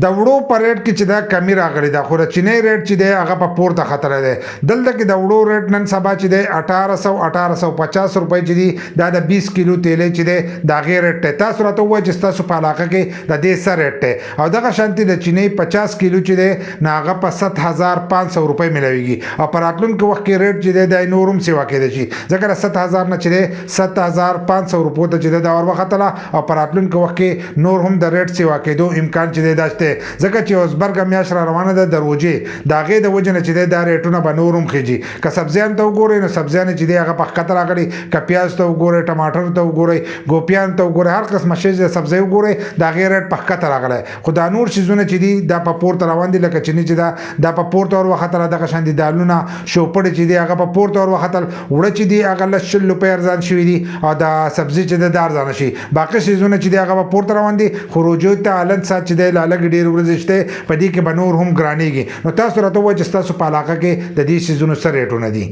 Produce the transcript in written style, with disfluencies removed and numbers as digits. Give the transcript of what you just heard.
د وړو په ریټ کې چې دا کمی راغلی دا خو د چینی ریټ چې دی هغه په پورته خطر دی دلته کې د وړو ریټ نن سبا چې دی 1850 روپۍ چې دی دا د 20 کیلو تیلې چې دی دا غیر ریټ دی تاسو راته ووایئ چې ستاسو په علاقه کې د دې څه ریټ دی او دغه شانتي د چینی 50 کیلو چې دی نو هغه په 7500 روپۍ ملاویږي او په راتلونکي وخت کې ریټ چې دی دا نور هم سیوا کېدی شي ځکه د 7000 نه چې دی 7500 روپو ته چې دی دا ور وختله او په راتلونکي وخت کې نور هم د ریټ سیوا کېدو امکان چې دی داشته ځکه چې اوسبرګه میاشت را روانه ده د روژې د هغې د وجې نه چې دی دا ریټونه به نور هم خېږي که سبزیانو ته وګورئ نو سبزیانې چې دی هغه په ښکته راغلي که پیاز ته وګورئ ټماټر ته وګورئ ګوپیان ته وګورئ هر قسمه شی د سبزۍ وګورئ د هغې ریټ په ښکته راغلی خو دا نور شیزونه چې دي دا په پورته روان دي لکه چیني چې دا په پورته ور وختله دغه شان دي دالونه شوپړې چې دي هغه په پورته ور وختل وړه چې دي هغه لس شل روپۍ ارزان شوي دي او د سبزي چې دی دا ارزانه شي باقي شیزونه چې دي هغه په پورته روان دي خو روژې ته حالت سات چې دی لا لږ ډېر ورځې شته په دې کې به نور هم ګرانېږي نو تاسو راته ووایئ چې ستاسو په علاقه کې د دې شیزونو څه ریټونه دي